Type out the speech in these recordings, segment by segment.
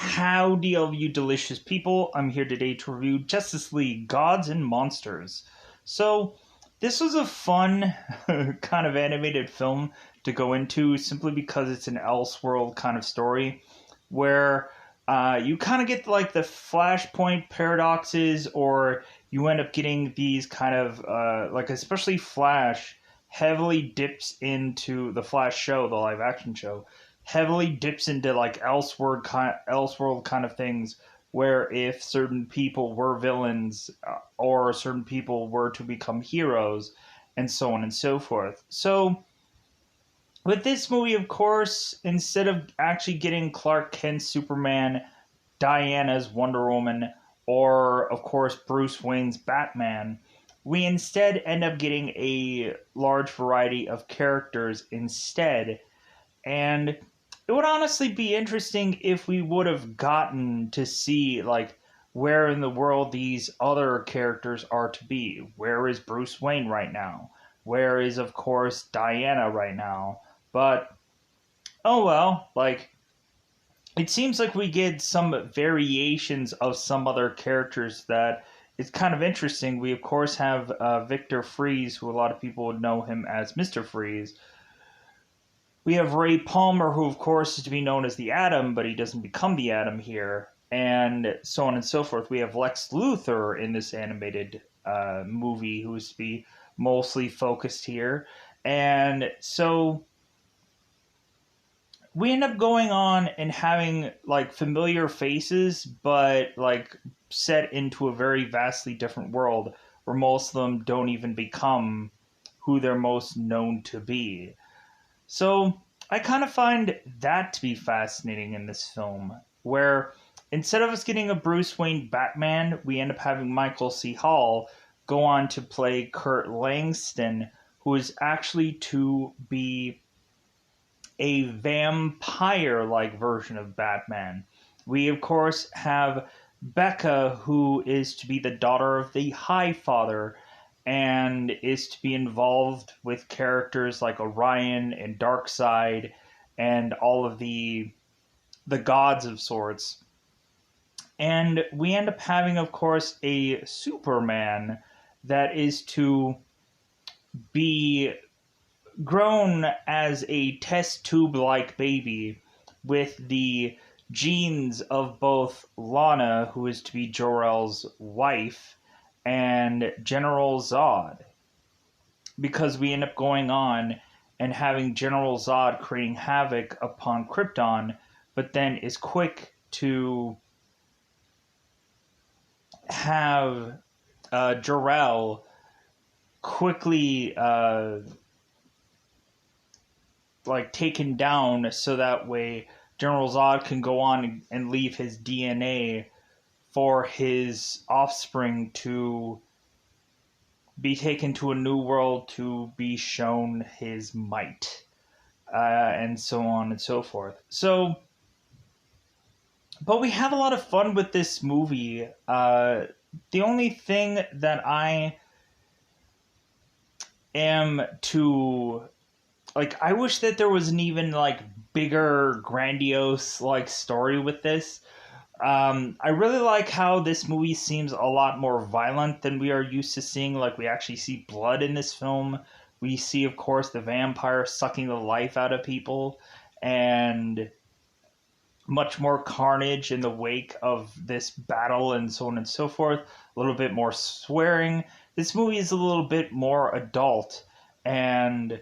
Howdy, all you delicious people. I'm here today to review Justice League Gods and Monsters. So, this was a fun kind of animated film to go into simply because it's an Elseworld kind of story where you kind of get like the Flashpoint paradoxes, or you end up getting these kind of, like especially Flash heavily dips into the Flash show, the live action show heavily dips into like Elseworld kind of things, where if certain people were villains or certain people were to become heroes, and so on and so forth. So with this movie, of course, instead of actually getting Clark Kent's Superman, Diana's Wonder Woman, or of course Bruce Wayne's Batman, we instead end up getting a large variety of characters instead. And it would honestly be interesting if we would have gotten to see, like, where in the world these other characters are to be. Where is Bruce Wayne right now? Where is, of course, Diana right now? But, oh well, like, it seems like we get some variations of some other characters that it's kind of interesting. We, of course, have Victor Freeze, who a lot of people would know him as Mr. Freeze. We have Ray Palmer, who, of course, is to be known as the Atom, but he doesn't become the Atom here, and so on and so forth. We have Lex Luthor in this animated movie, who is to be mostly focused here. And so we end up going on and having, like, familiar faces, but, like, set into a very vastly different world, where most of them don't even become who they're most known to be. So I kind of find that to be fascinating in this film, where instead of us getting a Bruce Wayne Batman, we end up having Michael C. Hall go on to play Kurt Langston, who is actually to be a vampire-like version of Batman. We, of course, have Becca, who is to be the daughter of the High Father, and is to be involved with characters like Orion and Darkseid and all of the gods of sorts. And we end up having, of course, a Superman that is to be grown as a test tube-like baby with the genes of both Lana, who is to be Jor-El's wife, and General Zod, because we end up going on and having General Zod creating havoc upon Krypton, but then is quick to have Jor-El quickly taken down, so that way General Zod can go on and leave his DNA for his offspring to be taken to a new world to be shown his might, and so on and so forth. So, but we have a lot of fun with this movie. The only thing that I am to, like, I wish that there was an even, like, bigger, grandiose, like, story with this. I really like how this movie seems a lot more violent than we are used to seeing. Like, we actually see blood in this film. We see, of course, the vampire sucking the life out of people, and much more carnage in the wake of this battle, and so on and so forth. A little bit more swearing. This movie is a little bit more adult, and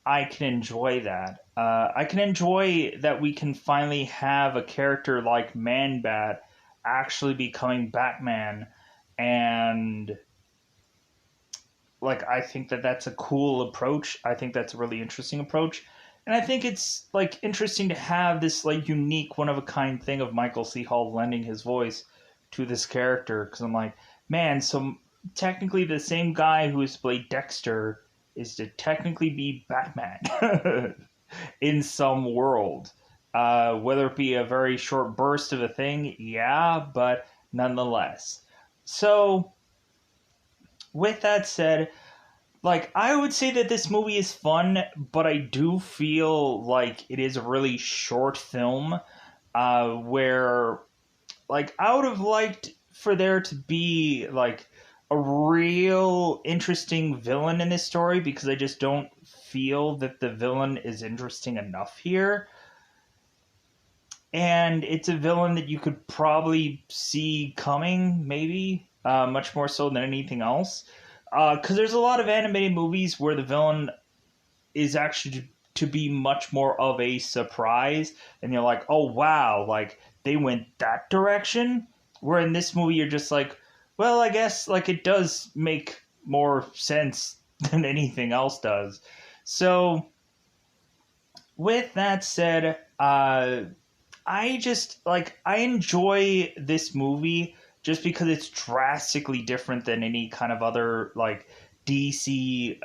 I can enjoy that. I can enjoy that we can finally have a character like Man-Bat actually becoming Batman, and, like, I think that that's a cool approach. I think that's a really interesting approach, and I think it's, like, interesting to have this, like, unique, one-of-a-kind thing of Michael C. Hall lending his voice to this character, because I'm like, man, so technically the same guy who has played Dexter is to technically be Batman in some world. Whether it be a very short burst of a thing, yeah, but nonetheless. So, with that said, like, I would say that this movie is fun, but I do feel like it is a really short film. where, like, I would have liked for there to be, like, a real interesting villain in this story, because I just don't feel that the villain is interesting enough here. And it's a villain that you could probably see coming, maybe, much more so than anything else. Because there's a lot of animated movies where the villain is actually to be much more of a surprise, and you're like, oh wow, like they went that direction. Where in this movie, you're just like, well, I guess like it does make more sense than anything else does. So, with that said, I enjoy this movie just because it's drastically different than any kind of other like DC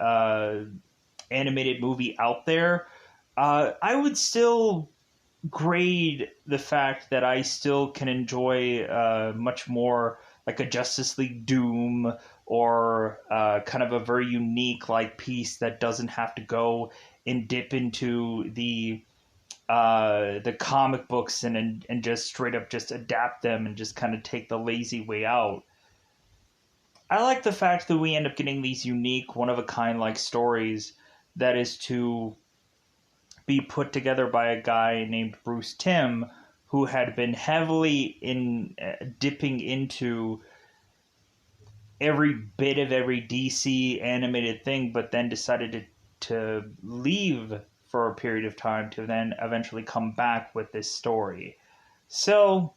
animated movie out there. I would still grade the fact that I still can enjoy much more like a Justice League Doom, or kind of a very unique like piece that doesn't have to go and dip into the comic books and just straight up just adapt them and just kind of take the lazy way out. I like the fact that we end up getting these unique, one of a kind like stories that is to be put together by a guy named Bruce Timm, who had been heavily in dipping into every bit of every DC animated thing, but then decided to leave for a period of time to then eventually come back with this story. So,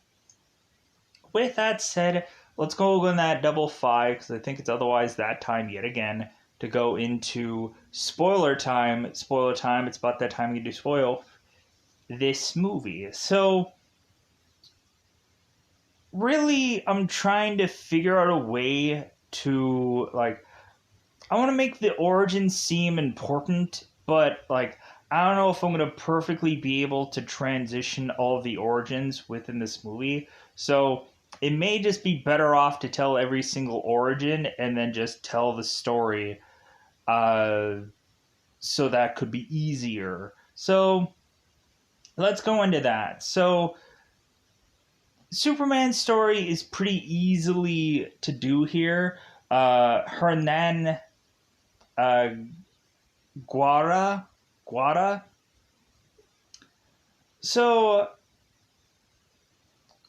with that said, let's go on that double five, because I think it's otherwise that time yet again to go into spoiler time. Spoiler time, it's about that time you do spoil this movie. So, really, I'm trying to figure out a way to, like, I want to make the origin seem important, but, like, I don't know if I'm going to perfectly be able to transition all of the origins within this movie. So, it may just be better off to tell every single origin and then just tell the story. So that could be easier. So, let's go into that. So, Superman's story is pretty easily to do here. Hernan uh, Guara. So,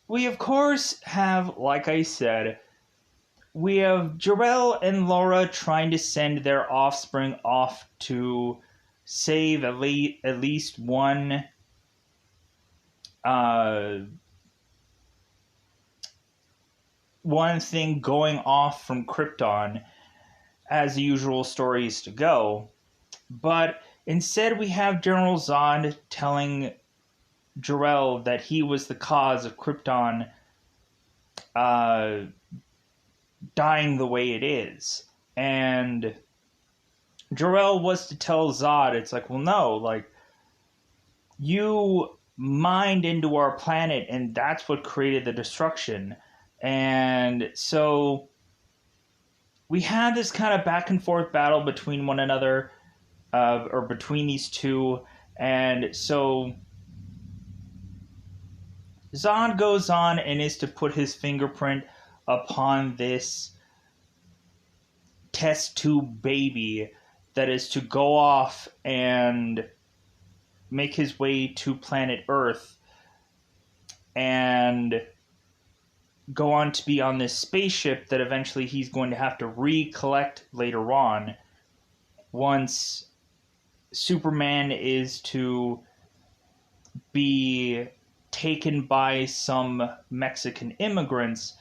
we of course have, like I said, we have Jor-El and Laura trying to send their offspring off to save at least one uh, one thing going off from Krypton, as the usual story is to go. But instead, we have General Zod telling Jor-El that he was the cause of Krypton uh, dying the way it is. And Jor-El was to tell Zod, it's like, well, no, like, you mined into our planet, and that's what created the destruction. And so we had this kind of back and forth battle between one another, or between these two. And so Zod goes on and is to put his fingerprint upon this test tube baby that is to go off and make his way to planet Earth and go on to be on this spaceship that eventually he's going to have to recollect later on once Superman is to be taken by some Mexican immigrants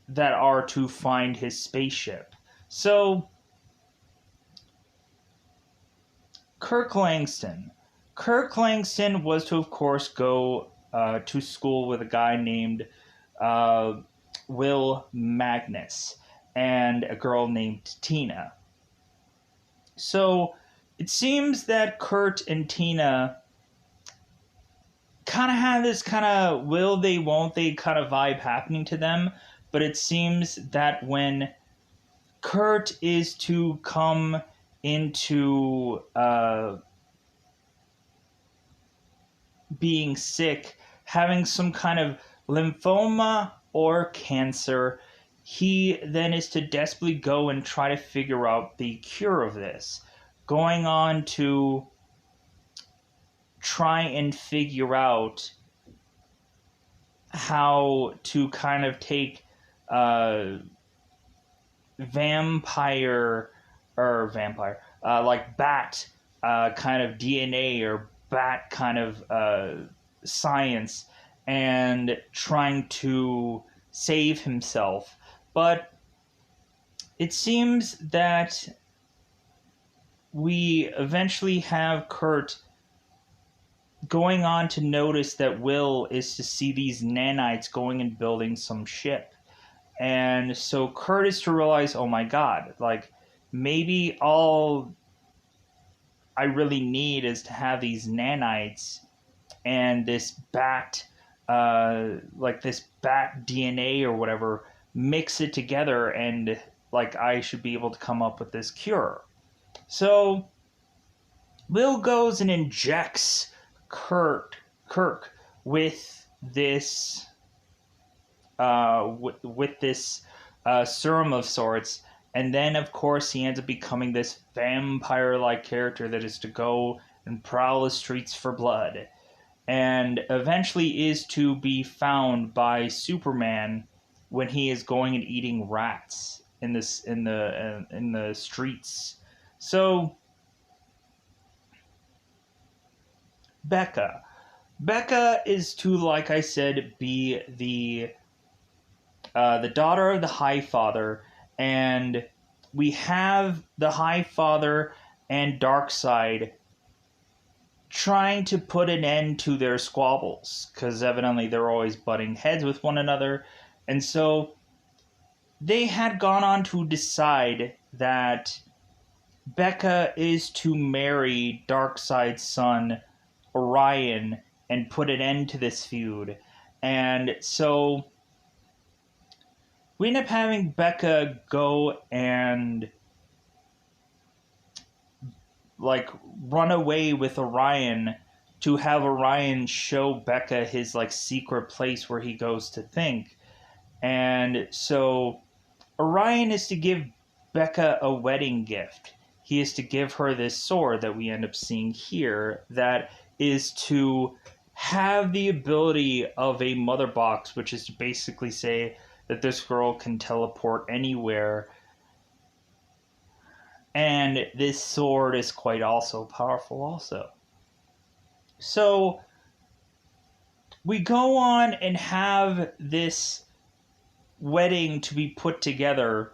that are to find his spaceship. So, Kirk Langston. Kirk Langston was to, of course, go to school with a guy named Will Magnus and a girl named Tina. So, it seems that Kurt and Tina kind of have this kind of will they, won't they kind of vibe happening to them. But it seems that when Kurt is to come into being sick having some kind of lymphoma or cancer. He then is to desperately go and try to figure out the cure of this, going on to try and figure out how to kind of take like bat kind of DNA or bat kind of science and trying to save himself. But it seems that we eventually have Kurt going on to notice that Will is to see these nanites going and building some ship. And so Kurt is to realize, oh my god, like, maybe all I really need is to have these nanites and this bat, like this bat DNA or whatever, mix it together, and like I should be able to come up with this cure. So Will goes and injects Kirk with this with this serum of sorts, and then of course he ends up becoming this vampire-like character that is to go and prowl the streets for blood, and eventually is to be found by Superman when he is going and eating rats in the streets. So Becca is to, like I said, be the daughter of the High Father, and we have the High Father and Darkseid trying to put an end to their squabbles, because evidently they're always butting heads with one another, and so they had gone on to decide that Becca is to marry Darkseid's son Orion and put an end to this feud. And so we end up having Becca go and like run away with Orion to have Orion show Becca his like secret place where he goes to think. And so Orion is to give Becca a wedding gift. He is to give her this sword that we end up seeing here that is to have the ability of a mother box, which is to basically say that this girl can teleport anywhere. And this sword is quite also powerful also. So we go on and have this wedding to be put together,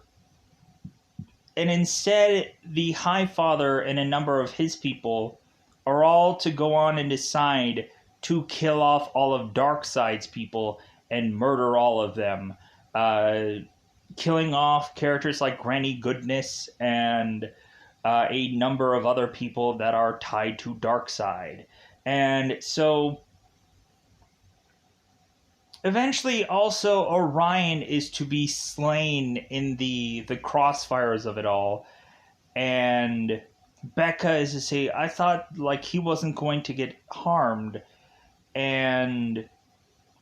and instead the High Father and a number of his people are all to go on and decide to kill off all of Darkseid's people and murder all of them, killing off characters like Granny Goodness and a number of other people that are tied to Darkseid. And so eventually also Orion is to be slain in the crossfires of it all, and Becca is to say, I thought like he wasn't going to get harmed, and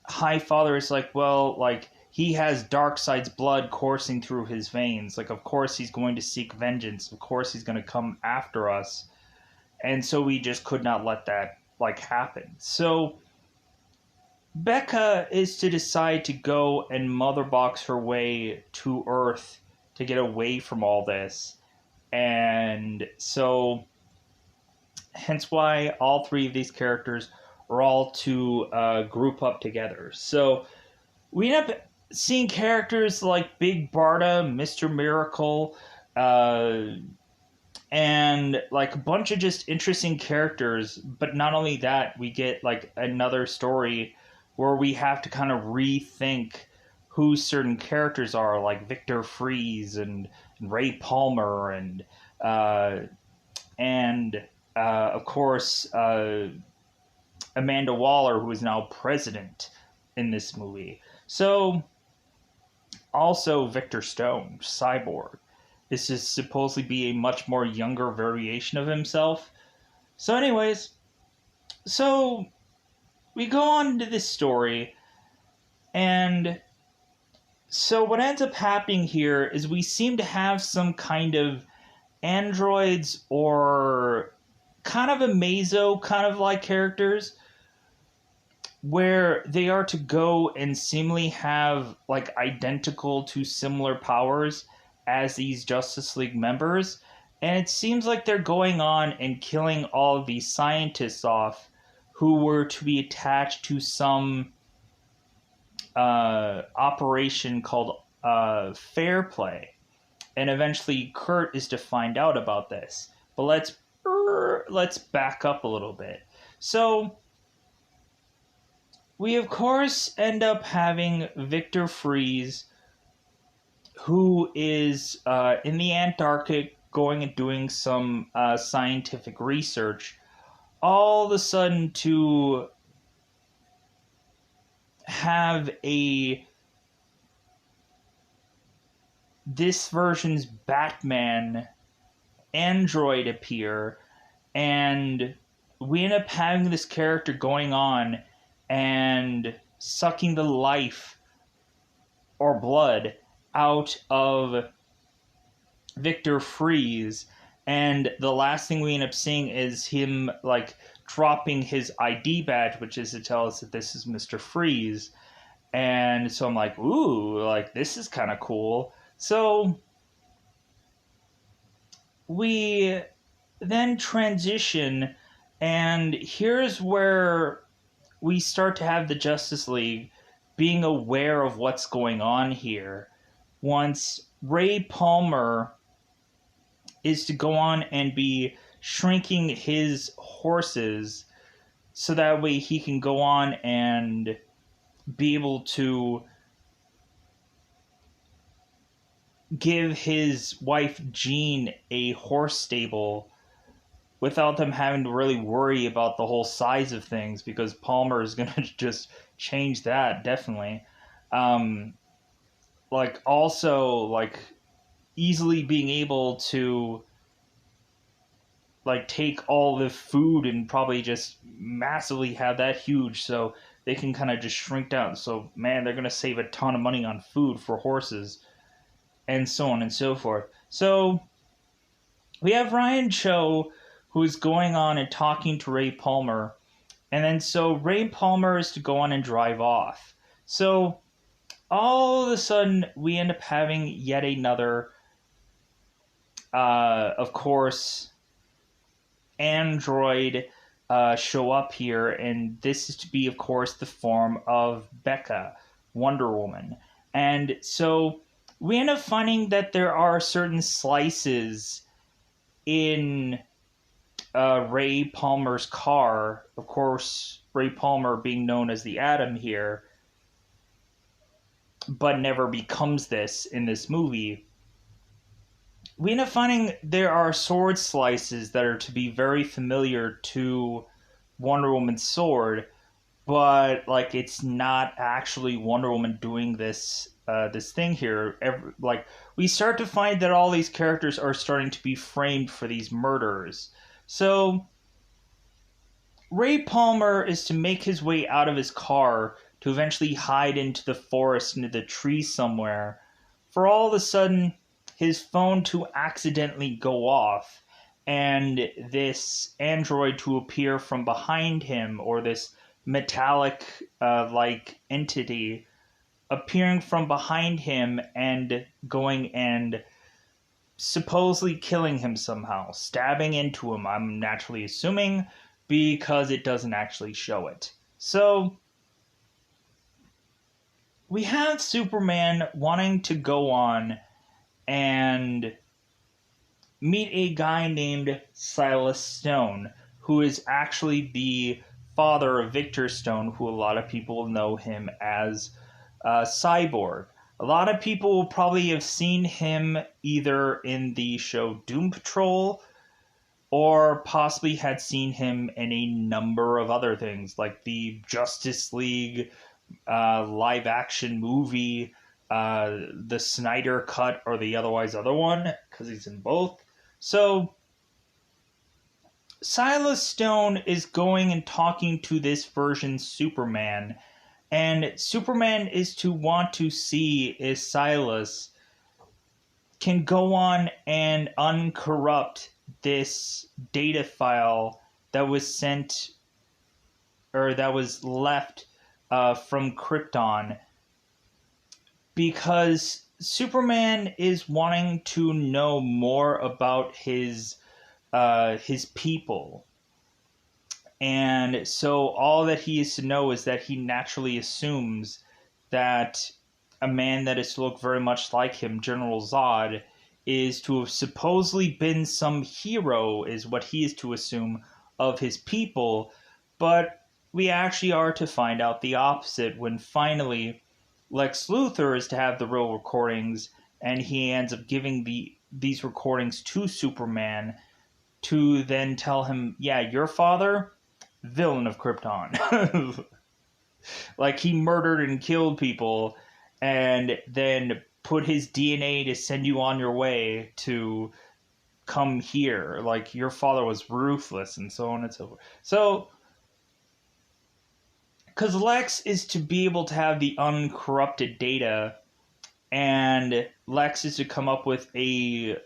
High Father is like, well, like he has Darkseid's blood coursing through his veins, like of course he's going to seek vengeance, of course he's going to come after us, and so we just could not let that like happen. So Becca is to decide to go and mother box her way to Earth to get away from all this. And so hence why all three of these characters are all to group up together. So we end up seeing characters like Big Barda, Mr. Miracle, and like a bunch of just interesting characters. But not only that, we get like another story where we have to kind of rethink who certain characters are, like Victor Fries and Ray Palmer and of course Amanda Waller, who is now president in this movie. So also Victor Stone, Cyborg, is to supposedly be a much more younger variation of himself. So anyways, so we go on to this story, and so what ends up happening here is we seem to have some kind of androids or kind of a Mazo kind of like characters where they are to go and seemingly have like identical to similar powers as these Justice League members. And it seems like they're going on and killing all of these scientists off who were to be attached to some operation called Fair Play. And eventually Kurt is to find out about this. But let's back up a little bit. So we of course end up having Victor Freeze, who is in the Antarctic going and doing some scientific research, all of a sudden to have this version's Batman android appear, and we end up having this character going on and sucking the life or blood out of Victor Freeze. And the last thing we end up seeing is him like dropping his ID badge, which is to tell us that this is Mr. Freeze. And so I'm like, ooh, like this is kind of cool. So we then transition, and here's where we start to have the Justice League being aware of what's going on here. Once Ray Palmer is to go on and be shrinking his horses so that way he can go on and be able to give his wife Jean a horse stable without them having to really worry about the whole size of things, because Palmer is going to just change that, definitely. Like, also, like, easily being able to, like, take all the food and probably just massively have that huge so they can kind of just shrink down. So, man, they're going to save a ton of money on food for horses, and so on and so forth. So we have Ryan Cho, who's going on and talking to Ray Palmer, and then so Ray Palmer is to go on and drive off. So all of a sudden we end up having yet another of course android show up here, and this is to be of course the form of Becca, Wonder Woman. And so we end up finding that there are certain slices in Ray Palmer's car. Of course, Ray Palmer being known as the Atom here, but never becomes this in this movie. We end up finding there are sword slices that are to be very familiar to Wonder Woman's sword, but like it's not actually Wonder Woman doing this this thing here. Like we start to find that all these characters are starting to be framed for these murders. So Ray Palmer is to make his way out of his car to eventually hide into the forest, into the trees somewhere, for all of a sudden his phone to accidentally go off, and this android to appear from behind him, or this metallic like entity appearing from behind him and going and supposedly killing him somehow, stabbing into him, I'm naturally assuming, because it doesn't actually show it. So we have Superman wanting to go on and meet a guy named Silas Stone, who is actually the father of Victor Stone, who a lot of people know him as Cyborg. A lot of people will probably have seen him either in the show Doom Patrol, or possibly had seen him in a number of other things, like the Justice League live action movie, the Snyder Cut, or the otherwise other one, because he's in both. So Silas Stone is going and talking to this version Superman, and Superman is to want to see if Silas can go on and uncorrupt this data file that was sent, or that was left from Krypton, because Superman is wanting to know more about his people. And so all that he is to know is that he naturally assumes that a man that is to look very much like him, General Zod, is to have supposedly been some hero, is what he is to assume, of his people. But we actually are to find out the opposite when finally Lex Luthor is to have the real recordings, and he ends up giving these recordings to Superman to then tell him, yeah, your father, villain of Krypton. Like, he murdered and killed people and then put his DNA to send you on your way to come here. Like, your father was ruthless, and so on and so forth. So, because Lex is to be able to have the uncorrupted data, and Lex is to come up with a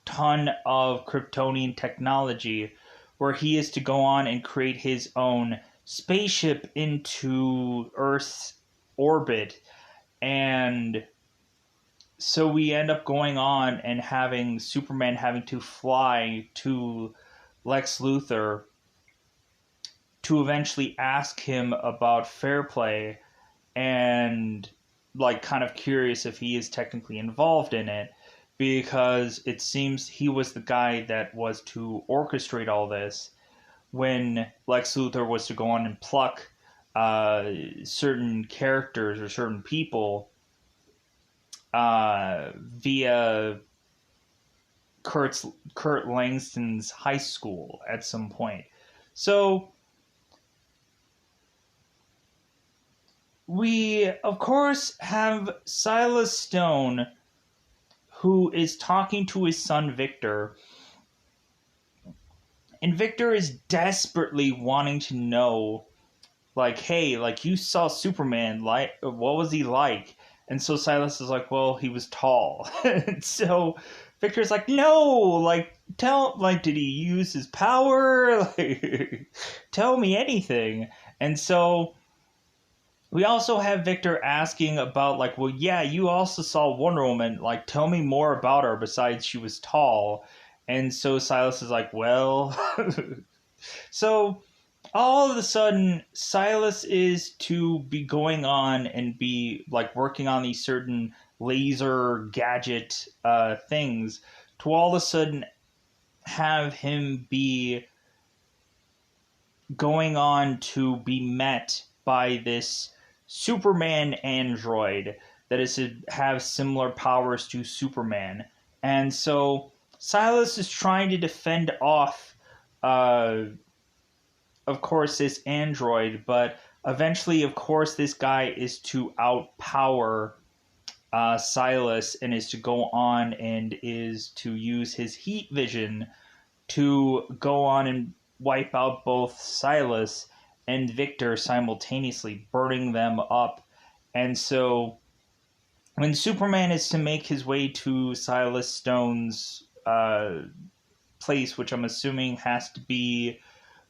ton of Kryptonian technology where he is to go on and create his own spaceship into Earth's orbit. And so we end up going on and having Superman having to fly to Lex Luthor to eventually ask him about fair play, and like kind of curious if he is technically involved in it, because it seems he was the guy that was to orchestrate all this when Lex Luthor was to go on and pluck certain characters or certain people via Kurt Langston's high school at some point. So we, of course, have Silas Stone, who is talking to his son Victor. And Victor is desperately wanting to know, like, hey, like, you saw Superman, like, what was he like? And so Silas is like, well, he was tall. And so Victor's like, no, like, did he use his power? Like, tell me anything. And so we also have Victor asking about, like, well, yeah, you also saw Wonder Woman. Like, tell me more about her besides she was tall. And so Silas is like, well... So all of a sudden, Silas is to be going on and be, like, working on these certain laser gadget things, to all of a sudden have him be going on to be met by this Superman android that is to have similar powers to Superman. And so Silas is trying to defend off, of course, this android, but eventually, of course, this guy is to outpower Silas, and is to go on and is to use his heat vision to go on and wipe out both Silas and Victor simultaneously, burning them up. And so when Superman is to make his way to Silas Stone's place, which I'm assuming has to be...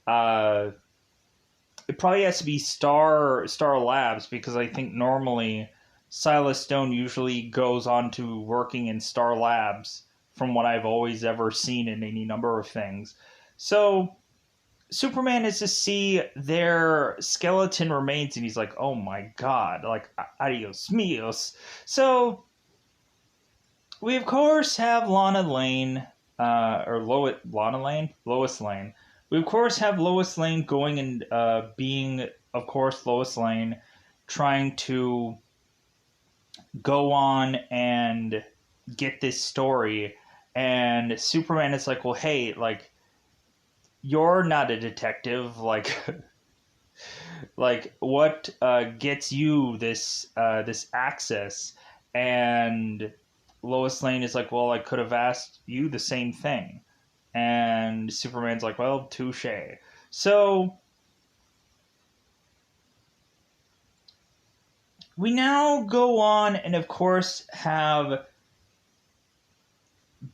it probably has to be Star Labs, because I think normally Silas Stone usually goes on to working in Star Labs, from what I've always ever seen in any number of things. So Superman is to see their skeleton remains, and he's like, oh my god, like, adios mios. So we, of course, have Lana Lane, Lois Lane. We, of course, have Lois Lane going and being, of course, Lois Lane, trying to go on and get this story. And Superman is like, well, hey, like, you're not a detective. Like, like, what gets you this access? And Lois Lane is like, well, I could have asked you the same thing. And Superman's like, well, touche. So we now go on and, of course, have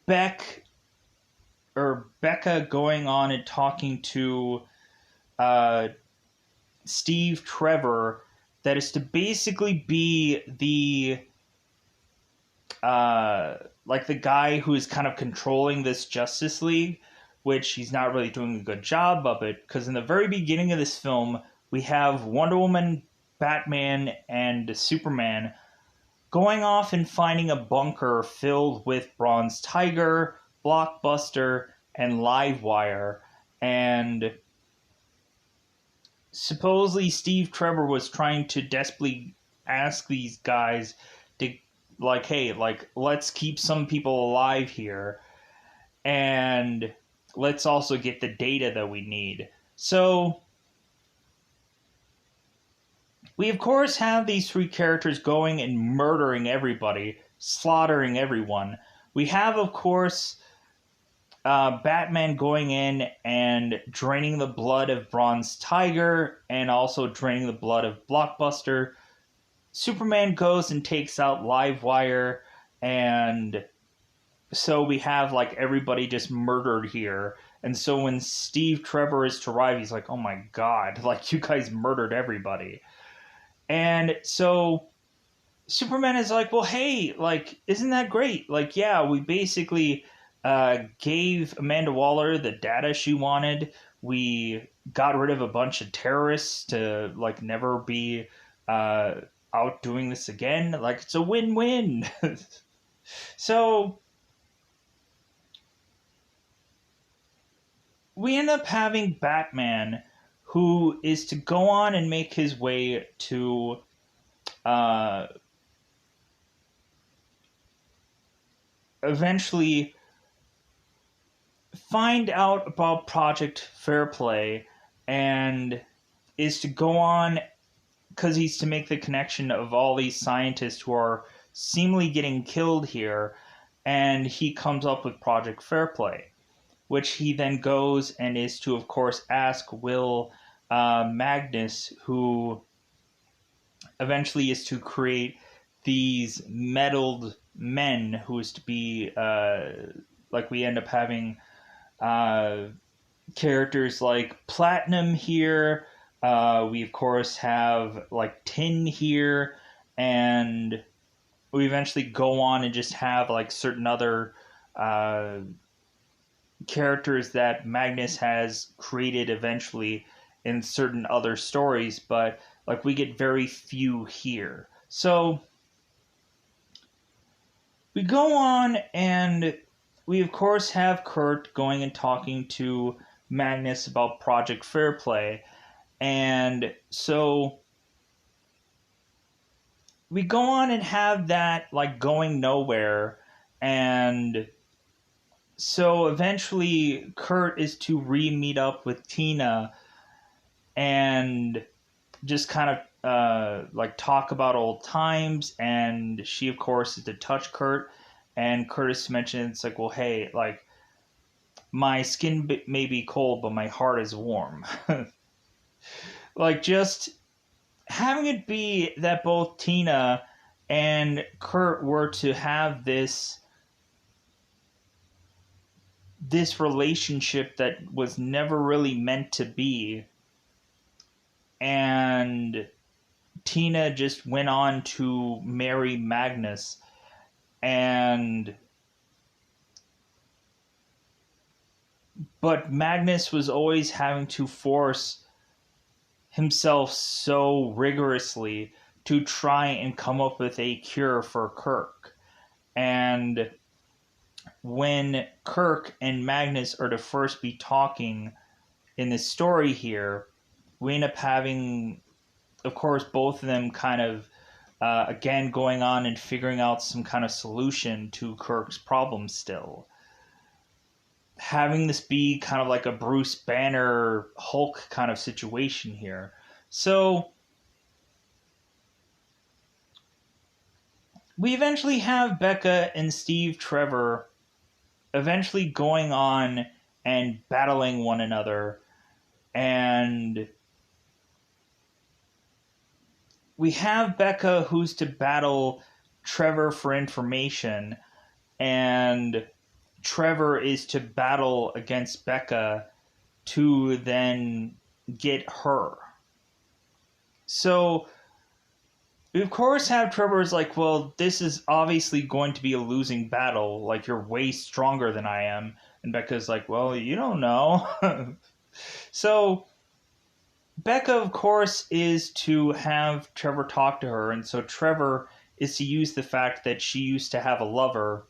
Becca going on and talking to uh, Steve Trevor, that is to basically be like the guy who is kind of controlling this Justice League, which he's not really doing a good job of it, because in the very beginning of this film, we have Wonder Woman, Batman, and Superman going off and finding a bunker filled with Bronze Tiger, Blockbuster, and Livewire. And supposedly Steve Trevor was trying to desperately ask these guys to, like, hey, like, let's keep some people alive here, and let's also get the data that we need. So we, of course, have these three characters going and murdering everybody, slaughtering everyone. We have, of course, Batman going in and draining the blood of Bronze Tiger and also draining the blood of Blockbuster. Superman goes and takes out Livewire, and so we have like everybody just murdered here. And so when Steve Trevor is to arrive, he's like, oh my god, like, you guys murdered everybody. And so Superman is like, well, hey, like, isn't that great? Like, yeah, we basically gave Amanda Waller the data she wanted. We got rid of a bunch of terrorists to, like, never be out doing this again. Like, it's a win-win. So we end up having Batman, who is to go on and make his way to eventually find out about Project Fairplay, and is to go on, because he's to make the connection of all these scientists who are seemingly getting killed here, and he comes up with Project Fairplay, which he then goes and is to, of course, ask Will Magnus, who eventually is to create these meddled men, who is to be, like, we end up having characters like Platinum here. We, of course, have, like, Tin here, and we eventually go on and just have, like, certain other characters that Magnus has created eventually in certain other stories, but, like, we get very few here. So we go on, and we, of course, have Kurt going and talking to Magnus about Project Fairplay. And so we go on and have that, like, going nowhere. And so eventually Kurt is to re-meet up with Tina and just kind of like, talk about old times. And she, of course, is to touch Kurt. And Curtis mentions, it's like, well, hey, like, my skin may be cold, but my heart is warm. Like, just having it be that both Tina and Kurt were to have this relationship that was never really meant to be, and Tina just went on to marry Magnus, but Magnus was always having to force himself so rigorously to try and come up with a cure for Kirk. And when Kirk and Magnus are to first be talking in this story here, we end up having, of course, both of them kind of, again, going on and figuring out some kind of solution to Kirk's problem still. Having this be kind of like a Bruce Banner Hulk kind of situation here. So we eventually have Becca and Steve Trevor eventually going on and battling one another. And we have Becca, who's to battle Trevor for information, and Trevor is to battle against Becca to then get her. So we of course have Trevor's like, well, this is obviously going to be a losing battle. Like, you're way stronger than I am. And Becca's like, well, you don't know. So Becca, of course, is to have Trevor talk to her. And so Trevor is to use the fact that she used to have a lover.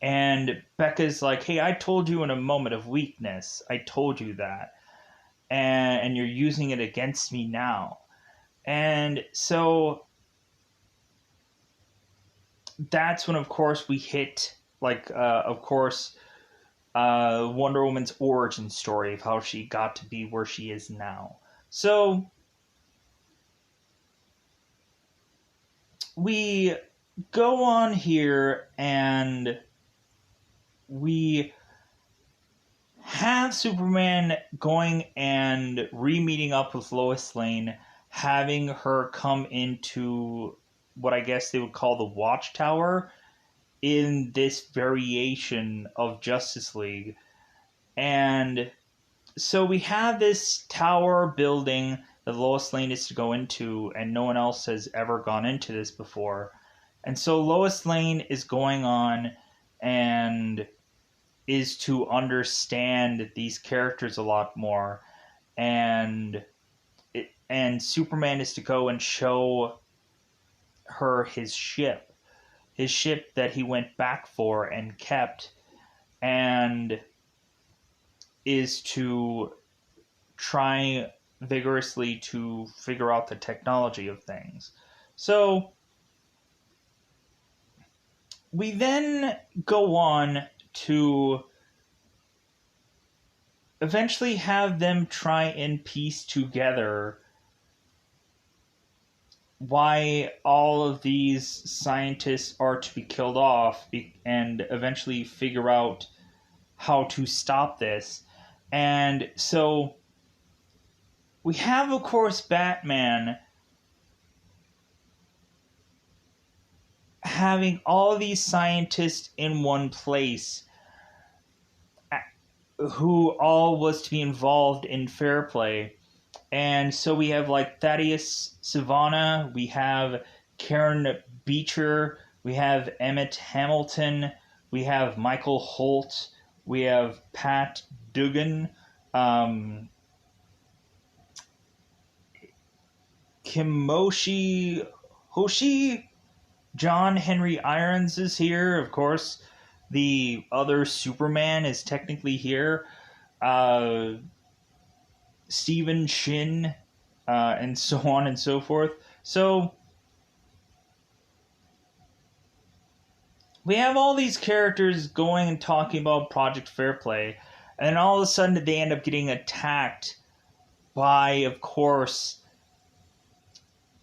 And Becca's like, hey, I told you in a moment of weakness. I told you that. And you're using it against me now. And so that's when, of course, we hit, Wonder Woman's origin story of how she got to be where she is now. So we go on here and we have Superman going and re-meeting up with Lois Lane, having her come into what I guess they would call the Watchtower in this variation of Justice League. And so we have this tower building that Lois Lane is to go into, and no one else has ever gone into this before. And so Lois Lane is going on and is to understand these characters a lot more, and Superman is to go and show her his ship that he went back for and kept, and is to try vigorously to figure out the technology of things. So we then go on to eventually have them try and piece together why all of these scientists are to be killed off and eventually figure out how to stop this. And so we have, of course, Batman having all these scientists in one place who all was to be involved in fair play. And so we have like Thaddeus Savannah, we have Karen Beecher, we have Emmett Hamilton, we have Michael Holt, we have Pat Dugan, Kimoshi Hoshi, John Henry Irons is here, of course. The other Superman is technically here. Stephen Shin, and so on and so forth. So we have all these characters going and talking about Project Fairplay, and then all of a sudden they end up getting attacked by, of course,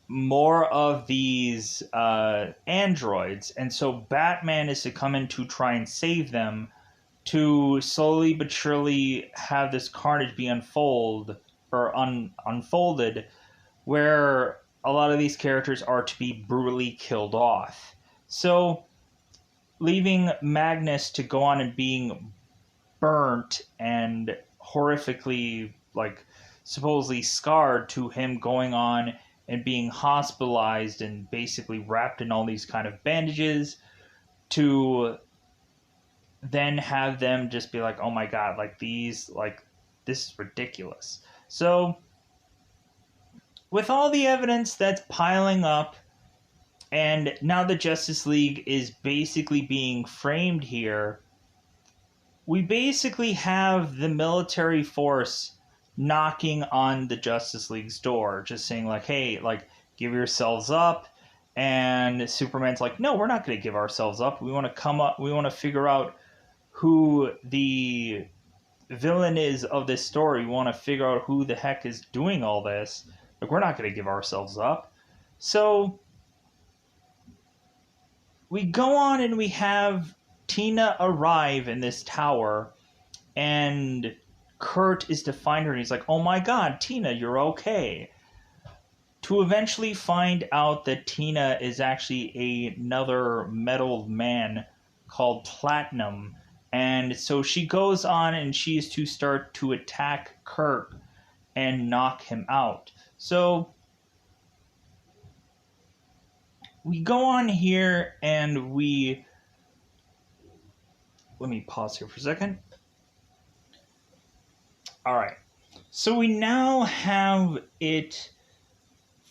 more of these androids. And so Batman is to come in to try and save them, to slowly but surely have this carnage be unfolded, where a lot of these characters are to be brutally killed off. So, leaving Magnus to go on and being burnt and horrifically, supposedly scarred, to him going on and being hospitalized and basically wrapped in all these kind of bandages, to then have them just be like, oh my god, this is ridiculous. So, with all the evidence that's piling up, and now the Justice League is basically being framed here, we basically have the military force knocking on the Justice League's door, just saying hey, give yourselves up. And Superman's like, no, we're not going to give ourselves up. We want to figure out who the villain is of this story. We want to figure out who the heck is doing all this. We're not going to give ourselves up. So we go on and we have Tina arrive in this tower, and Kurt is to find her, and he's like, oh my god, Tina, you're okay. To eventually find out that Tina is actually another metal man called Platinum. And so she goes on and she is to start to attack Kurt and knock him out. So we go on here and let me pause here for a second. Alright. So we now have it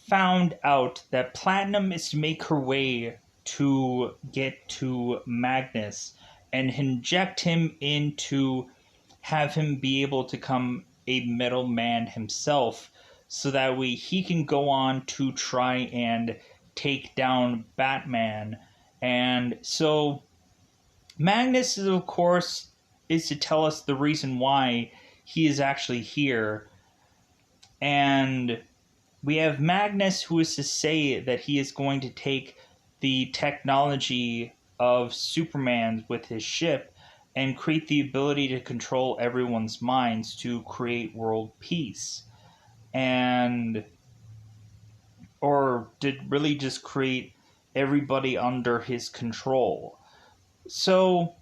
found out that Platinum is to make her way to get to Magnus and inject him into have him be able to become a metal man himself, so that way he can go on to try and take down Batman. And so Magnus is, of course, is to tell us the reason why he is actually here. And we have Magnus, who is to say that he is going to take the technology of Superman with his ship and create the ability to control everyone's minds to create world peace. Or did really just create everybody under his control. So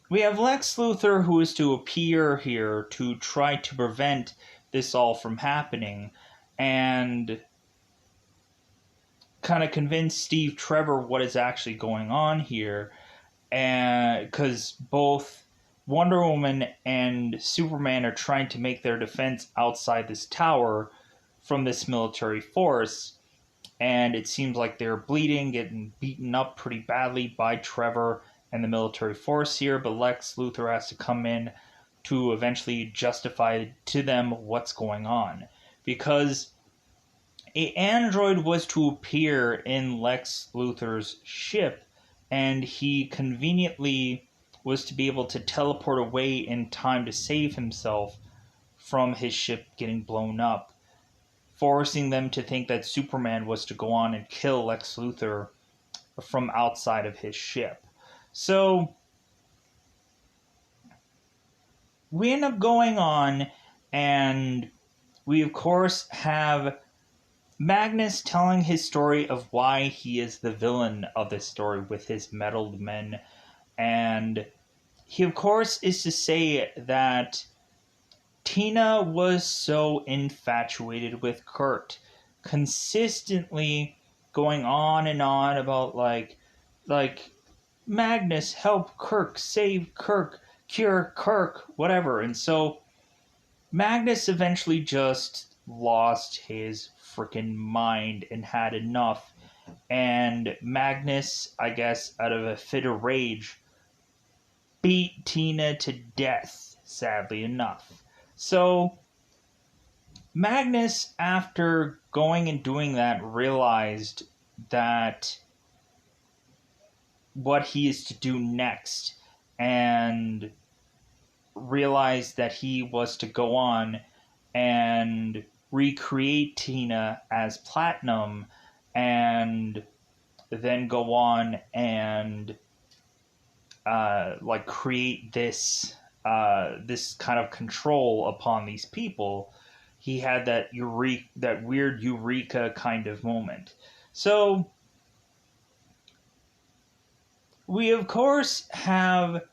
we have Lex Luthor, who is to appear here to try to prevent this all from happening, and kind of convince Steve Trevor what is actually going on here. And because both Wonder Woman and Superman are trying to make their defense outside this tower from this military force, and it seems like they're bleeding, getting beaten up pretty badly by Trevor and the military force here, but Lex Luthor has to come in to eventually justify to them what's going on. Because an android was to appear in Lex Luthor's ship, and he conveniently was to be able to teleport away in time to save himself from his ship getting blown up, forcing them to think that Superman was to go on and kill Lex Luthor from outside of his ship. So we end up going on, and we of course have Magnus telling his story of why he is the villain of this story with his metal men. And he, of course, is to say that Tina was so infatuated with Kurt, consistently going on and on about like Magnus, help Kirk, save Kirk, cure Kirk, whatever. And so Magnus eventually just lost his freaking mind and had enough. And Magnus, I guess, out of a fit of rage, beat Tina to death, sadly enough. So Magnus, after going and doing that, realized that what he is to do next, and realized that he was to go on and recreate Tina as Platinum, and then go on and create this this kind of control upon these people. He had that weird eureka kind of moment. So we of course have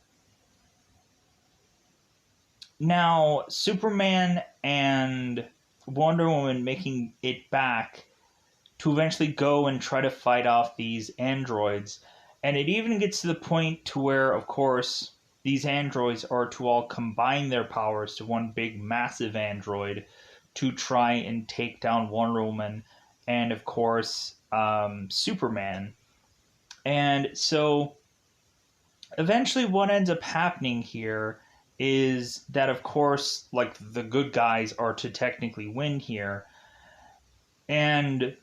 now Superman and Wonder Woman making it back to eventually go and try to fight off these androids. And it even gets to the point to where, of course, these androids are to all combine their powers to one big massive android to try and take down Wonder Woman and, of course, Superman. And so eventually what ends up happening here is that, of course, like, the good guys are to technically win here. And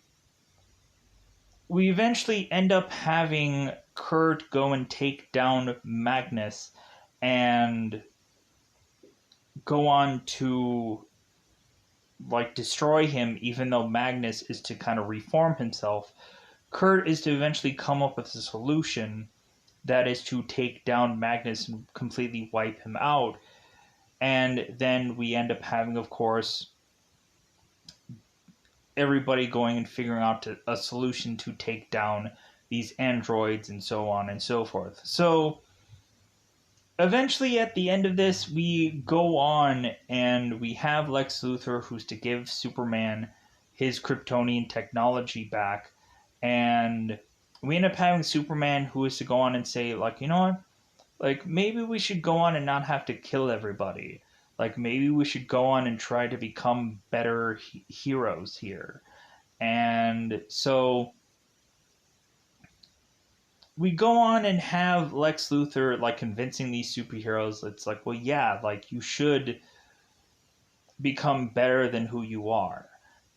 we eventually end up having Kurt go and take down Magnus and go on to destroy him, even though Magnus is to kind of reform himself. Kurt is to eventually come up with a solution that is to take down Magnus and completely wipe him out. And then we end up having, of course, everybody going and figuring out a solution to take down these androids and so on and so forth. So eventually, at the end of this, we go on and we have Lex Luthor, who's to give Superman his Kryptonian technology back. And we end up having Superman who is to go on and say, like, you know what? Like, maybe we should go on and not have to kill everybody. Like, maybe we should go on and try to become better heroes here. And so we go on and have Lex Luthor like convincing these superheroes. It's like, well, yeah, like you should become better than who you are.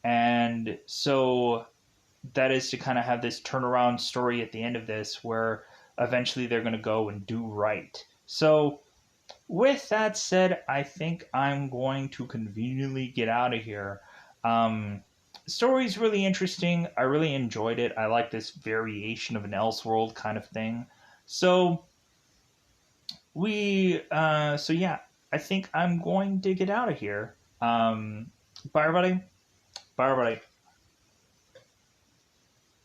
And so that is to kind of have this turnaround story at the end of this where eventually they're going to go and do right. So with that said, I think I'm going to conveniently get out of here. Um, Story's really interesting. I really enjoyed it. I like this variation of an Elseworld kind of thing. So so yeah, I think I'm going to get out of here. Bye everybody. Bye everybody.